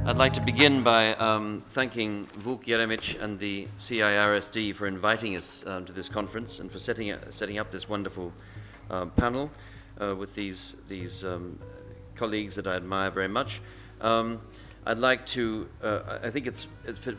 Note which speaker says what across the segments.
Speaker 1: I'd like to begin by thanking Vuk Jeremic and the CIRSD for inviting us to this conference and for setting up this wonderful panel with these colleagues that I admire very much. I'd like to, I think it's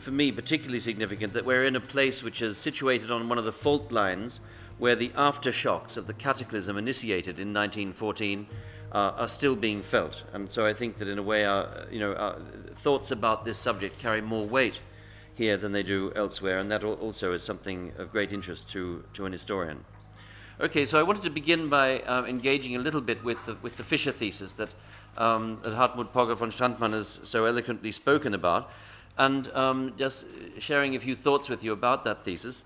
Speaker 1: for me particularly significant that we're in a place which is situated on one of the fault lines where the aftershocks of the cataclysm initiated in 1914 are still being felt. And so I think that in a way our thoughts about this subject carry more weight here than they do elsewhere, and that also is something of great interest to an historian. Okay, so I wanted to begin by engaging a little bit with the Fischer Thesis that Hartmut Pogge von Strandmann has so eloquently spoken about, and just sharing a few thoughts with you about that thesis.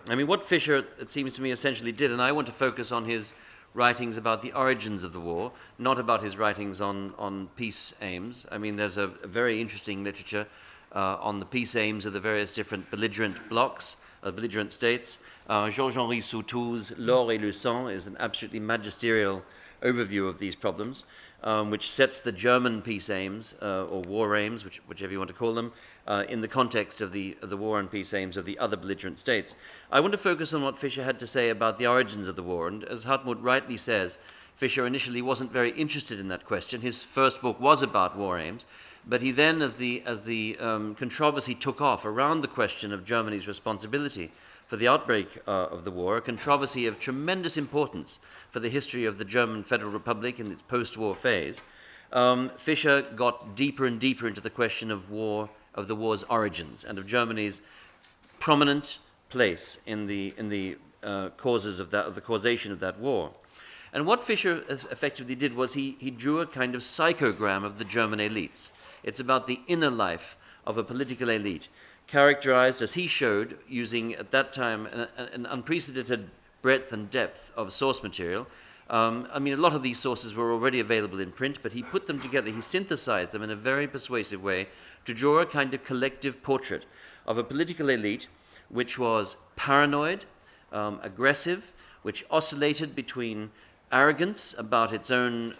Speaker 1: I mean, what Fischer, it seems to me, essentially did, and I want to focus on his writings about the origins of the war, not about his writings on peace aims. I mean, there's a very interesting literature on the peace aims of the various different belligerent blocs, belligerent states. Georges-Henri Soutou's L'or et le sang is an absolutely magisterial overview of these problems, which sets the German peace aims, or war aims, whichever you want to call them, in the context of the war and peace aims of the other belligerent states. I want to focus on what Fischer had to say about the origins of the war, and as Hartmut rightly says, Fischer initially wasn't very interested in that question. His first book was about war aims, but he then, as the controversy took off around the question of Germany's responsibility for the outbreak of the war, a controversy of tremendous importance for the history of the German Federal Republic in its post-war phase, Fischer got deeper and deeper into the question of the war's origins and of Germany's prominent place in the causes of the causation of that war. And what Fischer effectively did was he drew a kind of psychogram of the German elites. It's about the inner life of a political elite, characterized, as he showed, using at that time an unprecedented breadth and depth of source material. I mean, a lot of these sources were already available in print, but he put them together, he synthesized them in a very persuasive way to draw a kind of collective portrait of a political elite which was paranoid, aggressive, which oscillated between arrogance about its own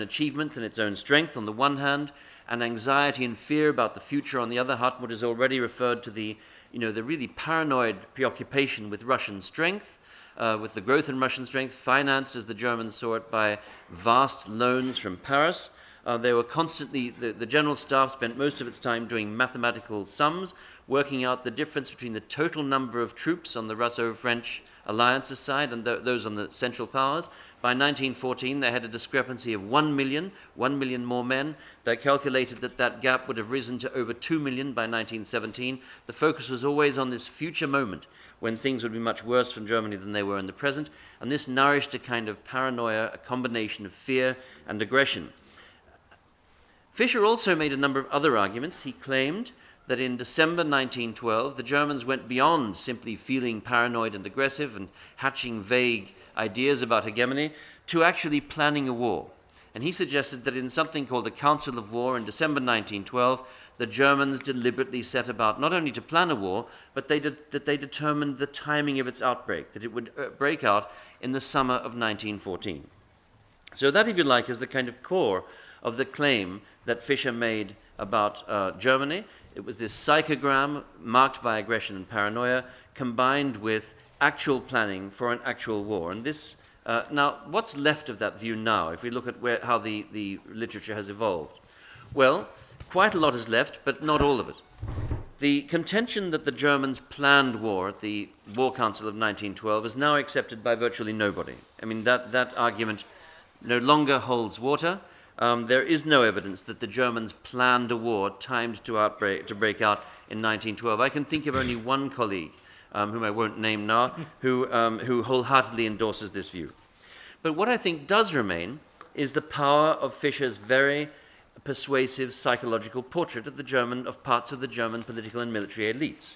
Speaker 1: achievements and its own strength on the one hand, and anxiety and fear about the future on the other. Hartmut has already referred to the really paranoid preoccupation with Russian strength, with the growth in Russian strength, financed, as the Germans saw it, by vast loans from Paris. They were constantly, the general staff spent most of its time doing mathematical sums, working out the difference between the total number of troops on the Russo-French alliance's side and those on the Central Powers. By 1914, they had a discrepancy of 1 million more men. They calculated that gap would have risen to over 2 million by 1917. The focus was always on this future moment when things would be much worse from Germany than they were in the present, and this nourished a kind of paranoia, a combination of fear and aggression. Fischer also made a number of other arguments. He claimed that in December 1912, the Germans went beyond simply feeling paranoid and aggressive and hatching vague ideas about hegemony to actually planning a war. And he suggested that in something called the Council of War in December 1912, the Germans deliberately set about not only to plan a war, but that they determined the timing of its outbreak, that it would break out in the summer of 1914. So that, if you like, is the kind of core of the claim that Fischer made about Germany. It was this psychogram marked by aggression and paranoia, combined with actual planning for an actual war. And this, now, what's left of that view now, if we look at how the literature has evolved? Well, quite a lot is left, but not all of it. The contention that the Germans planned war at the War Council of 1912 is now accepted by virtually nobody. I mean, that argument no longer holds water. There is no evidence that the Germans planned a war timed to break out in 1912. I can think of only one colleague, whom I won't name now, who wholeheartedly endorses this view. But what I think does remain is the power of Fischer's very persuasive psychological portrait of parts of the German political and military elites.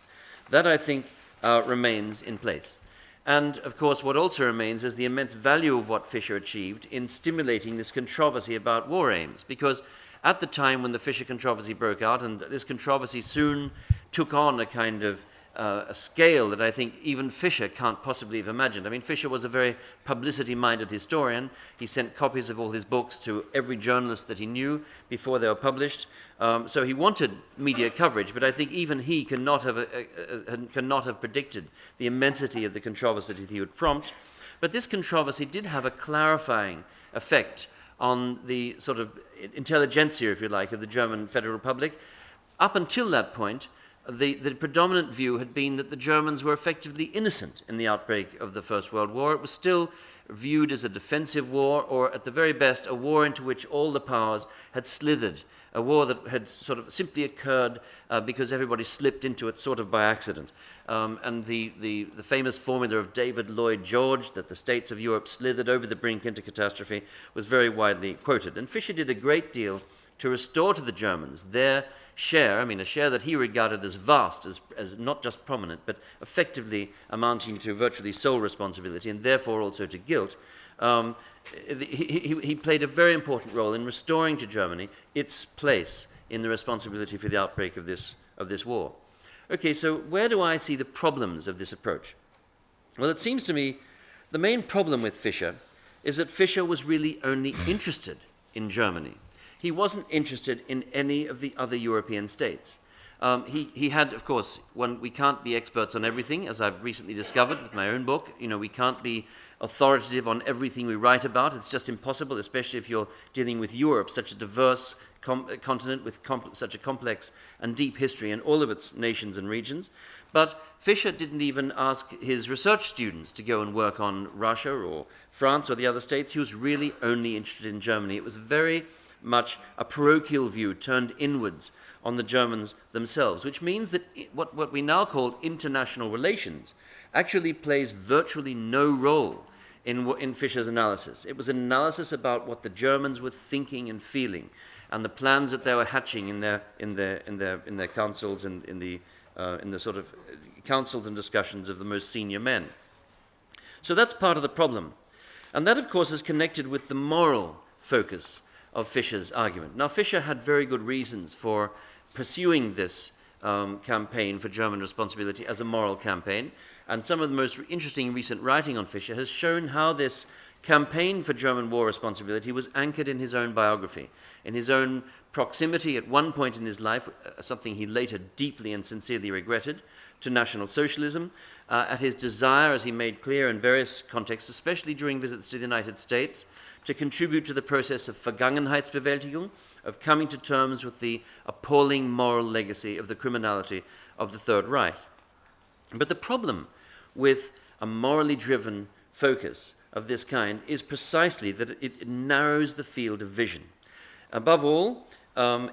Speaker 1: That, I think, remains in place. And, of course, what also remains is the immense value of what Fischer achieved in stimulating this controversy about war aims. Because at the time when the Fischer controversy broke out, and this controversy soon took on a kind of a scale that I think even Fischer can't possibly have imagined. I mean, Fischer was a very publicity-minded historian. He sent copies of all his books to every journalist that he knew before they were published. So he wanted media coverage, but I think even he cannot have predicted the immensity of the controversy that he would prompt. But this controversy did have a clarifying effect on the sort of intelligentsia, if you like, of the German Federal Republic. Up until that point, the predominant view had been that the Germans were effectively innocent in the outbreak of the First World War. It was still viewed as a defensive war, or at the very best, a war into which all the powers had slithered, a war that had sort of simply occurred because everybody slipped into it sort of by accident. And the famous formula of David Lloyd George, that the states of Europe slithered over the brink into catastrophe, was very widely quoted. And Fischer did a great deal to restore to the Germans their share, I mean, a share that he regarded as vast, as not just prominent, but effectively amounting to virtually sole responsibility, and therefore also to guilt. He played a very important role in restoring to Germany its place in the responsibility for the outbreak of this war. Okay, so where do I see the problems of this approach? Well, it seems to me the main problem with Fischer is that Fischer was really only interested in Germany. He wasn't interested in any of the other European states. He had, of course, we can't be experts on everything, as I've recently discovered with my own book. You know, we can't be authoritative on everything we write about. It's just impossible, especially if you're dealing with Europe, such a diverse continent with such a complex and deep history in all of its nations and regions. But Fischer didn't even ask his research students to go and work on Russia or France or the other states. He was really only interested in Germany. It was very much a parochial view turned inwards on the Germans themselves, which means that what we now call international relations actually plays virtually no role in Fischer's analysis. It was an analysis about what the Germans were thinking and feeling, and the plans that they were hatching in their councils and in the sort of councils and discussions of the most senior men. So that's part of the problem, and that, of course, is connected with the moral focus of Fischer's argument. Now, Fischer had very good reasons for pursuing this campaign for German responsibility as a moral campaign, and some of the most interesting recent writing on Fischer has shown how this campaign for German war responsibility was anchored in his own biography, in his own proximity at one point in his life, something he later deeply and sincerely regretted, to National Socialism, at his desire, as he made clear in various contexts, especially during visits to the United States, to contribute to the process of Vergangenheitsbewältigung, of coming to terms with the appalling moral legacy of the criminality of the Third Reich. But the problem with a morally driven focus of this kind is precisely that it narrows the field of vision. Above all,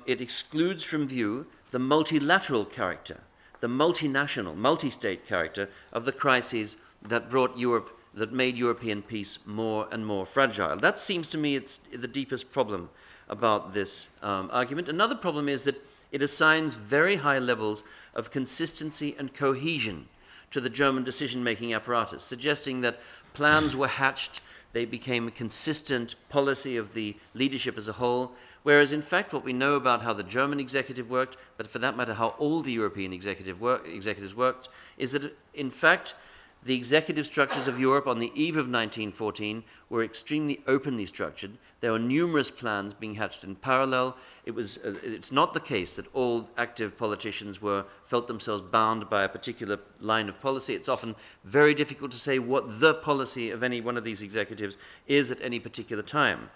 Speaker 1: it excludes from view the multilateral character, the multinational, multi-state character of the crises that made European peace more and more fragile. That seems to me it's the deepest problem about this argument. Another problem is that it assigns very high levels of consistency and cohesion to the German decision-making apparatus, suggesting that plans were hatched, they became a consistent policy of the leadership as a whole, whereas in fact what we know about how the German executive worked, but for that matter how all the European executives worked, is that in fact the executive structures of Europe on the eve of 1914 were extremely openly structured. There were numerous plans being hatched in parallel. It's not the case that all active politicians felt themselves bound by a particular line of policy. It's often very difficult to say what the policy of any one of these executives is at any particular time.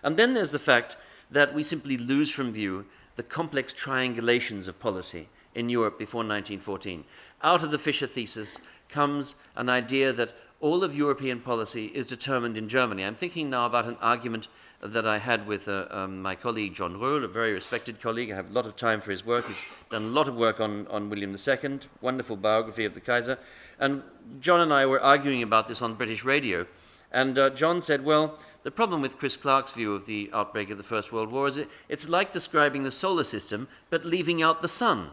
Speaker 1: And then there's the fact that we simply lose from view the complex triangulations of policy in Europe before 1914. Out of the Fischer Thesis comes an idea that all of European policy is determined in Germany. I'm thinking now about an argument that I had with my colleague John Röhl, a very respected colleague. I have a lot of time for his work. He's done a lot of work on William II, wonderful biography of the Kaiser. And John and I were arguing about this on British radio. And John said, well, the problem with Chris Clark's view of the outbreak of the First World War is it's like describing the solar system but leaving out the sun.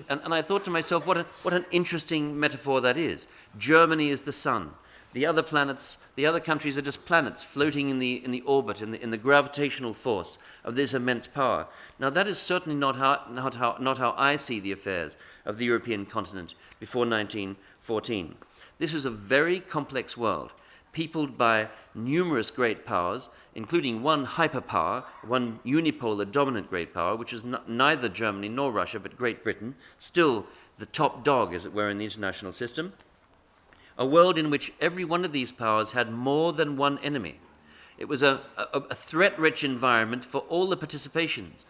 Speaker 1: And I thought to myself, what an interesting metaphor that is. Germany is the sun. The other planets, the other countries are just planets floating in the orbit, in the gravitational force of this immense power. Now, that is certainly not how I see the affairs of the European continent before 1914. This is a very complex world, peopled by numerous great powers, including one hyperpower, one unipolar dominant great power, which is neither Germany nor Russia, but Great Britain, still the top dog, as it were, in the international system. A world in which every one of these powers had more than one enemy. It was a threat-rich environment for all the participants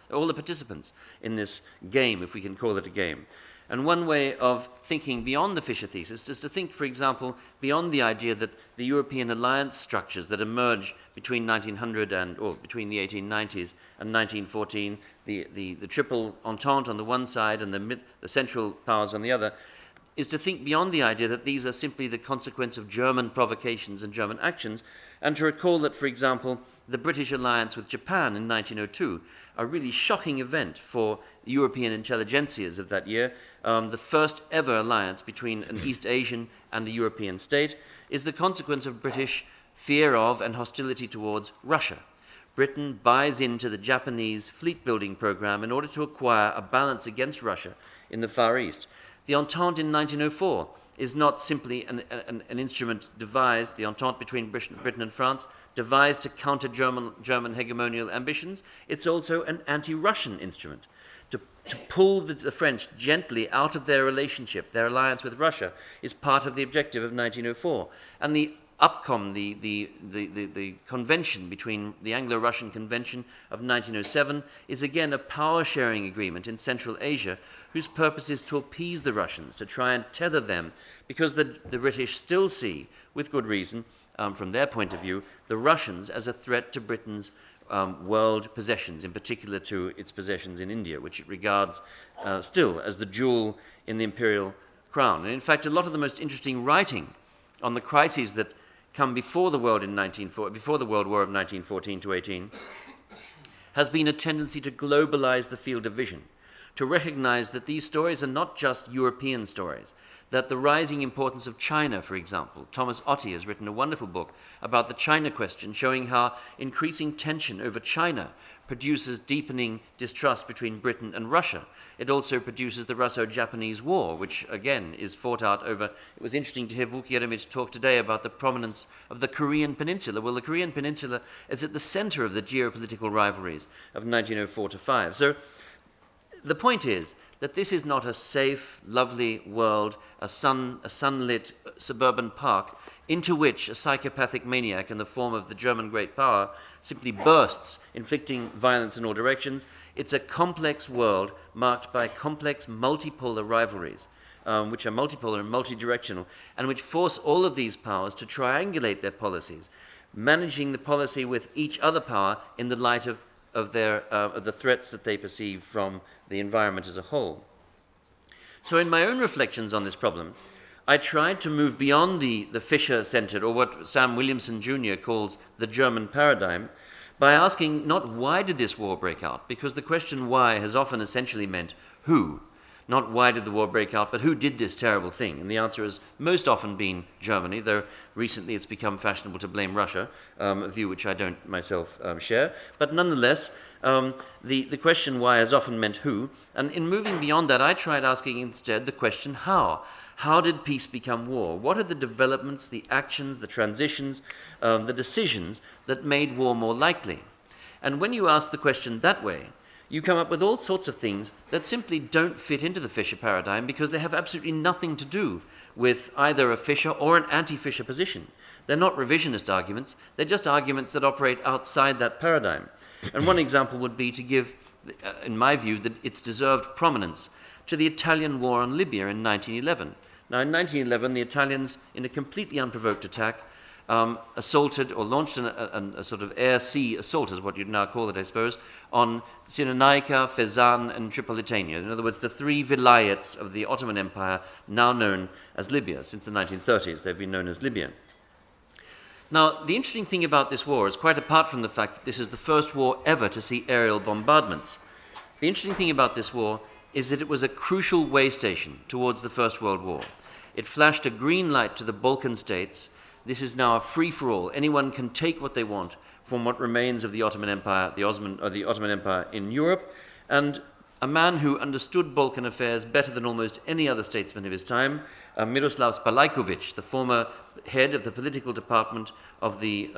Speaker 1: in this game, if we can call it a game. And one way of thinking beyond the Fischer Thesis is to think, for example, beyond the idea that the European alliance structures that emerge between 1900 or between the 1890s and 1914, the Triple Entente on the one side and the Central Powers on the other, is to think beyond the idea that these are simply the consequence of German provocations and German actions, and to recall that, for example, the British alliance with Japan in 1902, a really shocking event for European intelligentsias of that year, the first ever alliance between an East Asian and a European state, is the consequence of British fear of and hostility towards Russia. Britain buys into the Japanese fleet building program in order to acquire a balance against Russia in the Far East. The Entente in 1904 is not simply an instrument devised, the Entente between Britain and France, devised to counter German hegemonial ambitions. It's also an anti-Russian instrument. To pull the French gently out of their relationship, their alliance with Russia, is part of the objective of 1904. And the UPCOM, the convention between the Anglo-Russian Convention of 1907, is again a power-sharing agreement in Central Asia whose purpose is to appease the Russians, to try and tether them, because the British still see, with good reason, from their point of view, the Russians as a threat to Britain's world possessions, in particular to its possessions in India, which it regards still as the jewel in the imperial crown. And in fact, a lot of the most interesting writing on the crises that come before the world before the World War of 1914 to 18 has been a tendency to globalize the field of vision, to recognize that these stories are not just European stories, that the rising importance of China, for example. Thomas Otte has written a wonderful book about the China question, showing how increasing tension over China produces deepening distrust between Britain and Russia. It also produces the Russo-Japanese War, which again is fought out over. It was interesting to hear Vuk Jeremic talk today about the prominence of the Korean Peninsula. Well, the Korean Peninsula is at the center of the geopolitical rivalries of 1904 to 5. So the point is that this is not a safe, lovely world, a sunlit suburban park into which a psychopathic maniac in the form of the German great power simply bursts, inflicting violence in all directions. It's a complex world marked by complex multipolar rivalries, which are multipolar and multidirectional, and which force all of these powers to triangulate their policies, managing the policy with each other power in the light of the threats that they perceive from the environment as a whole. So in my own reflections on this problem, I tried to move beyond the Fischer-centered, or what Sam Williamson Jr. calls the German paradigm, by asking not why did this war break out, because the question why has often essentially meant who. Not why did the war break out, but who did this terrible thing? And the answer has most often been Germany, though recently it's become fashionable to blame Russia, a view which I don't myself share. But nonetheless, the question why has often meant who. And in moving beyond that, I tried asking instead the question how. How did peace become war? What are the developments, the actions, the transitions, the decisions that made war more likely? And when you ask the question that way, you come up with all sorts of things that simply don't fit into the Fischer paradigm because they have absolutely nothing to do with either a Fischer or an anti-Fischer position. They're not revisionist arguments, they're just arguments that operate outside that paradigm. And one example would be to give, in my view, its deserved prominence to the Italian war on Libya in 1911. Now, in 1911, the Italians, in a completely unprovoked attack, assaulted or launched a sort of air-sea assault, is what you'd now call it, I suppose, on Cyrenaica, Fezzan, and Tripolitania. In other words, the three vilayets of the Ottoman Empire, now known as Libya. Since the 1930s, they've been known as Libya. Now, the interesting thing about this war is, quite apart from the fact that this is the first war ever to see aerial bombardments, the interesting thing about this war is that it was a crucial way station towards the First World War. It flashed a green light to the Balkan states, this is now a free-for-all. Anyone can take what they want from what remains of the Ottoman Empire, the Ottoman Empire in Europe, and a man who understood Balkan affairs better than almost any other statesman of his time, Miroslav Spalajkovic, the former head of the political department of the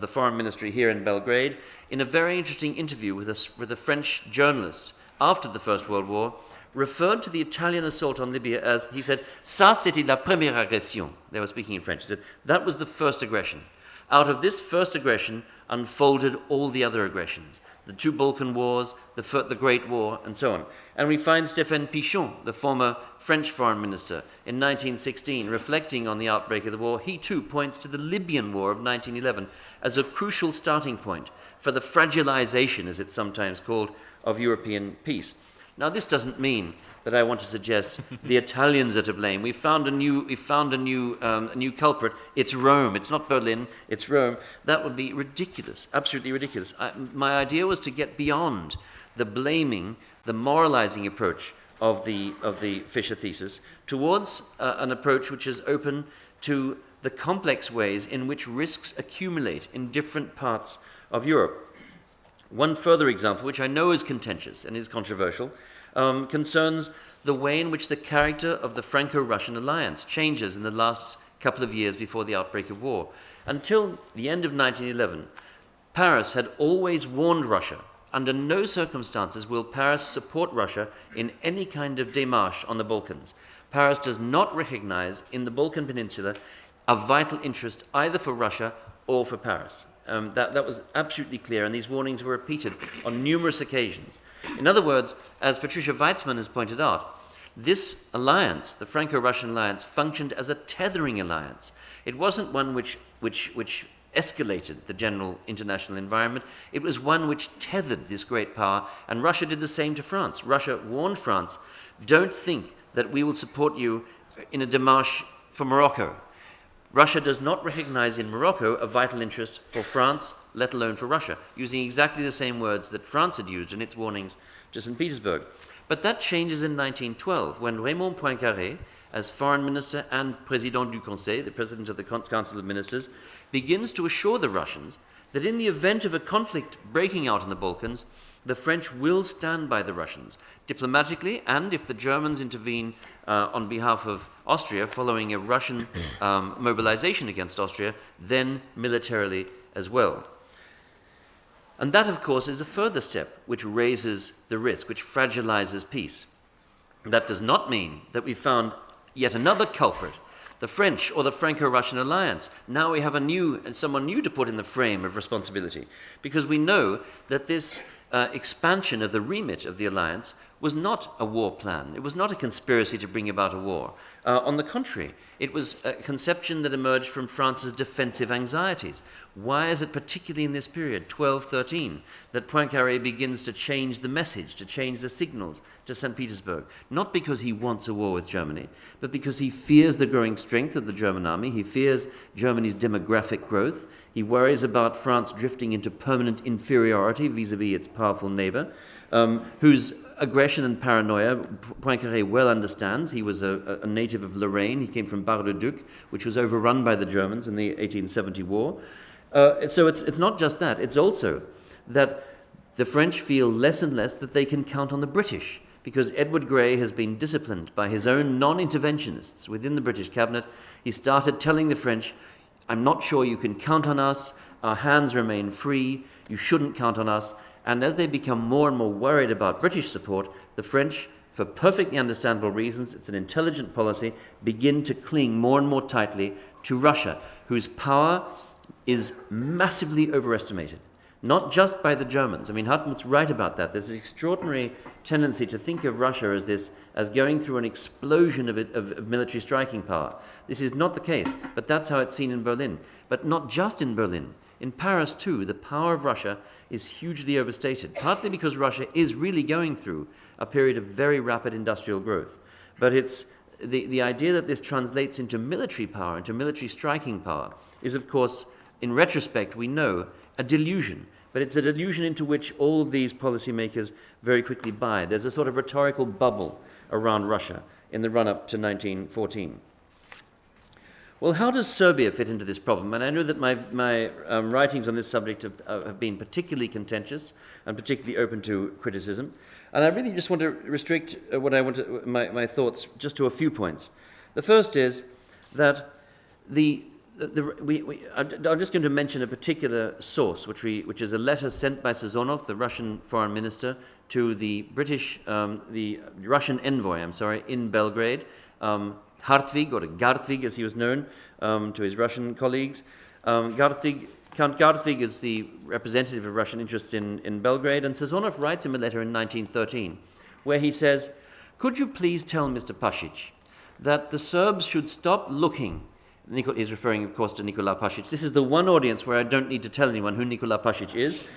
Speaker 1: foreign ministry here in Belgrade, in a very interesting interview with a French journalist after the First World War, referred to the Italian assault on Libya as, he said, "Ça c'était la première agression." They were speaking in French. He said, that was the first aggression. Out of this first aggression unfolded all the other aggressions, the two Balkan wars, the Great War, and so on. And we find Stéphane Pichon, the former French foreign minister, in 1916, reflecting on the outbreak of the war. He too points to the Libyan War of 1911 as a crucial starting point for the fragilization, as it's sometimes called, of European peace. Now, this doesn't mean that I want to suggest the Italians are to blame. We found a new culprit. It's Rome. It's not Berlin. It's Rome. That would be ridiculous, absolutely ridiculous. My idea was to get beyond the blaming, the moralizing approach of the Fischer Thesis towards an approach which is open to the complex ways in which risks accumulate in different parts of Europe. One further example, which I know is contentious and is controversial, concerns the way in which the character of the Franco-Russian Alliance changes in the last couple of years before the outbreak of war. Until the end of 1911, Paris had always warned Russia, under no circumstances will Paris support Russia in any kind of démarche on the Balkans. Paris does not recognize in the Balkan Peninsula a vital interest either for Russia or for Paris. That was absolutely clear, and these warnings were repeated on numerous occasions. In other words, as Patricia Weitzman has pointed out, this alliance, the Franco-Russian Alliance, functioned as a tethering alliance. It wasn't one which escalated the general international environment. It was one which tethered this great power, and Russia did the same to France. Russia warned France, don't think that we will support you in a démarche for Morocco. Russia does not recognize in Morocco a vital interest for France, let alone for Russia, using exactly the same words that France had used in its warnings to St. Petersburg. But that changes in 1912, when Raymond Poincaré, as foreign minister and président du Conseil, the president of the Council of Ministers, begins to assure the Russians that in the event of a conflict breaking out in the Balkans, the French will stand by the Russians, diplomatically, and if the Germans intervene on behalf of Austria following a Russian mobilization against Austria, then militarily as well. And that, of course, is a further step which raises the risk, which fragilizes peace. That does not mean that we found yet another culprit, the French or the Franco-Russian Alliance. Now we have someone new to put in the frame of responsibility, because we know that this expansion of the remit of the alliance was not a war plan. It was not a conspiracy to bring about a war. On the contrary, it was a conception that emerged from France's defensive anxieties. Why is it particularly in this period, 12-13, that Poincaré begins to change the message, to change the signals to St. Petersburg? Not because he wants a war with Germany, but because he fears the growing strength of the German army. He fears Germany's demographic growth. He worries about France drifting into permanent inferiority vis-à-vis its powerful neighbor, whose aggression and paranoia Poincaré well understands. He was a native of Lorraine. He came from Bar-le-Duc, which was overrun by the Germans in the 1870 war. So it's not just that. It's also that the French feel less and less that they can count on the British, because Edward Grey has been disciplined by his own non-interventionists within the British cabinet. He started telling the French, I'm not sure you can count on us. Our hands remain free. You shouldn't count on us. And as they become more and more worried about British support, the French, for perfectly understandable reasons, it's an intelligent policy, begin to cling more and more tightly to Russia, whose power is massively overestimated. Not just by the Germans. I mean, Hartmut's right about that. There's an extraordinary tendency to think of Russia as going through an explosion of military striking power. This is not the case, but that's how it's seen in Berlin. But not just in Berlin. In Paris, too, the power of Russia is hugely overstated, partly because Russia is really going through a period of very rapid industrial growth. But it's the idea that this translates into military power, into military striking power, is, of course, in retrospect, we know, a delusion. But it's a delusion into which all of these policymakers very quickly buy. There's a sort of rhetorical bubble around Russia in the run-up to 1914. Well, how does Serbia fit into this problem? And I know that my writings on this subject have been particularly contentious and particularly open to criticism. And I really just want to restrict my thoughts just to a few points. The first is that I'm just going to mention a particular source, which is a letter sent by Sazonov, the Russian foreign minister, to the Russian envoy, in Belgrade, Hartwig, or Gartwig as he was known, to his Russian colleagues. Count Gartwig is the representative of Russian interests in Belgrade, and Sazonov writes him a letter in 1913, where he says, "Could you please tell Mr. Pasic that the Serbs should stop looking." He's referring, of course, to Nikola Pasic. This is the one audience where I don't need to tell anyone who Nikola Pasic is.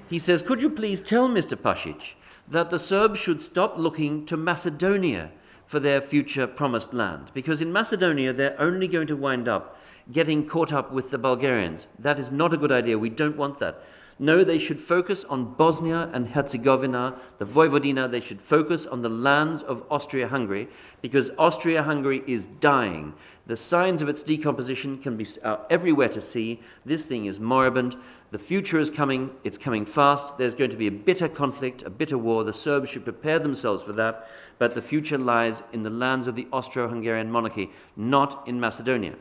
Speaker 1: He says, "Could you please tell Mr. Pasic that the Serbs should stop looking to Macedonia for their future promised land? Because in Macedonia, they're only going to wind up getting caught up with the Bulgarians. That is not a good idea. We don't want that. No, they should focus on Bosnia and Herzegovina, the Vojvodina. They should focus on the lands of Austria-Hungary, because Austria-Hungary is dying. The signs of its decomposition can be everywhere to see. This thing is moribund. The future is coming. It's coming fast. There's going to be a bitter conflict, a bitter war. The Serbs should prepare themselves for that. But the future lies in the lands of the Austro-Hungarian monarchy, not in Macedonia."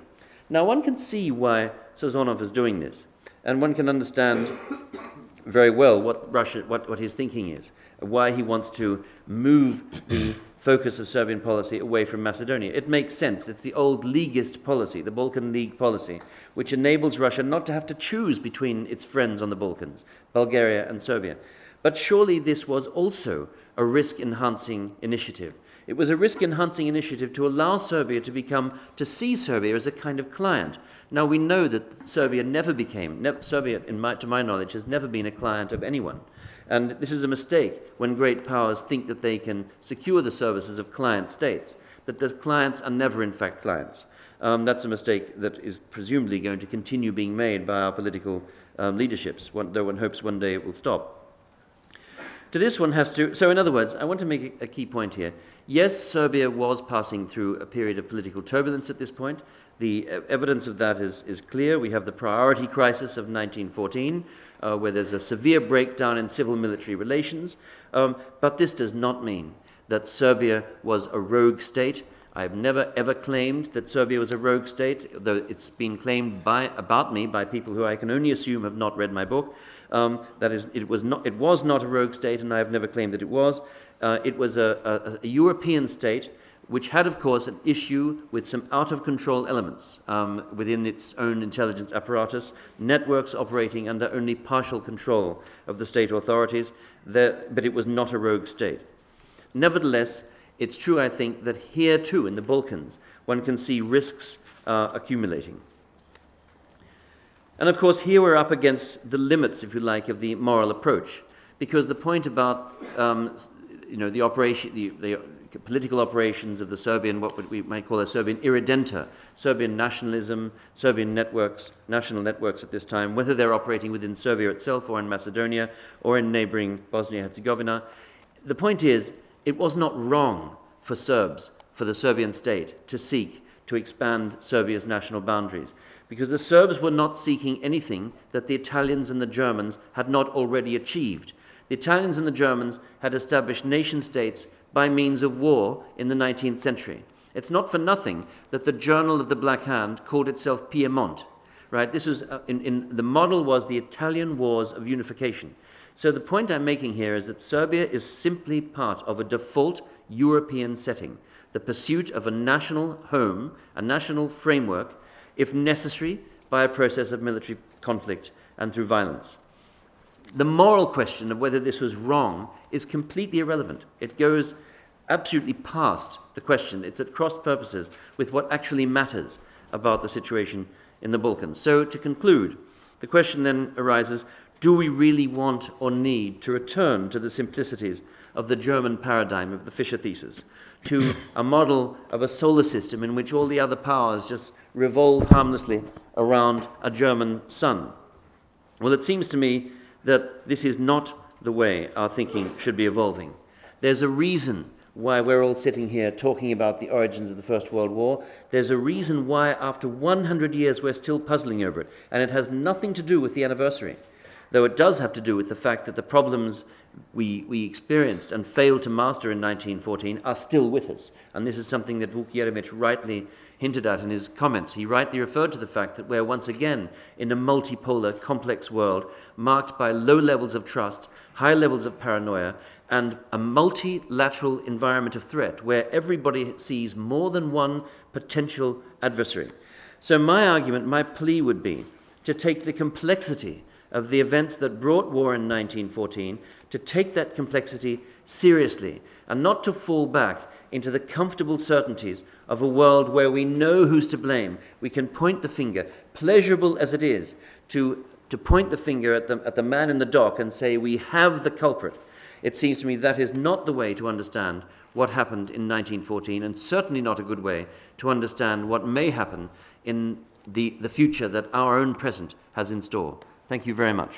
Speaker 1: Now, one can see why Sazonov is doing this, and one can understand very well what his thinking is, why he wants to move the focus of Serbian policy away from Macedonia. It makes sense. It's the old Leaguist policy, the Balkan League policy, which enables Russia not to have to choose between its friends on the Balkans, Bulgaria and Serbia. But surely this was also a risk-enhancing initiative. It was a risk-enhancing initiative to allow Serbia to see Serbia as a kind of client. Now, we know that Serbia to my knowledge, has never been a client of anyone. And this is a mistake when great powers think that they can secure the services of client states, that the clients are never in fact clients. That's a mistake that is presumably going to continue being made by our political leaderships, though one hopes one day it will stop. To this one has to, so in other words, I want to make a key point here. Yes, Serbia was passing through a period of political turbulence at this point. The evidence of that is clear. We have the priority crisis of 1914, where there's a severe breakdown in civil-military relations. But this does not mean that Serbia was a rogue state. I've never ever claimed that Serbia was a rogue state, though it's been claimed about me by people who I can only assume have not read my book. That is, it was not a rogue state, and I have never claimed that it was. It was a European state which had, of course, an issue with some out-of-control elements within its own intelligence apparatus, networks operating under only partial control of the state authorities, but it was not a rogue state. Nevertheless, it's true, I think, that here too, in the Balkans, one can see risks accumulating. And of course, here we're up against the limits, if you like, of the moral approach, because the point about the political operations of the Serbian, what we might call a Serbian irredenta, Serbian nationalism, Serbian networks, national networks at this time, whether they're operating within Serbia itself or in Macedonia or in neighboring Bosnia-Herzegovina. The point is, it was not wrong for Serbs, for the Serbian state, to seek to expand Serbia's national boundaries, because the Serbs were not seeking anything that the Italians and the Germans had not already achieved. The Italians and the Germans had established nation-states by means of war in the 19th century. It's not for nothing that the Journal of the Black Hand called itself Piedmont, right? This was, the model was the Italian Wars of Unification. So the point I'm making here is that Serbia is simply part of a default European setting, the pursuit of a national home, a national framework, if necessary, by a process of military conflict and through violence. The moral question of whether this was wrong is completely irrelevant. It goes absolutely past the question. It's at cross purposes with what actually matters about the situation in the Balkans. So to conclude, the question then arises, do we really want or need to return to the simplicities of the German paradigm of the Fischer Thesis, to a model of a solar system in which all the other powers just revolve harmlessly around a German sun? Well, it seems to me that this is not the way our thinking should be evolving. There's a reason why we're all sitting here talking about the origins of the First World War. There's a reason why after 100 years we're still puzzling over it, and it has nothing to do with the anniversary, though it does have to do with the fact that the problems we experienced and failed to master in 1914 are still with us. And this is something that Vuk Jeremic rightly hinted at in his comments. He rightly referred to the fact that we're once again in a multipolar, complex world marked by low levels of trust, high levels of paranoia, and a multilateral environment of threat where everybody sees more than one potential adversary. So my argument, my plea would be to take the complexity of the events that brought war in 1914, to take that complexity seriously and not to fall back into the comfortable certainties of a world where we know who's to blame. We can point the finger, pleasurable as it is, to point the finger at the man in the dock and say, we have the culprit. It seems to me that is not the way to understand what happened in 1914, and certainly not a good way to understand what may happen in the future that our own present has in store. Thank you very much.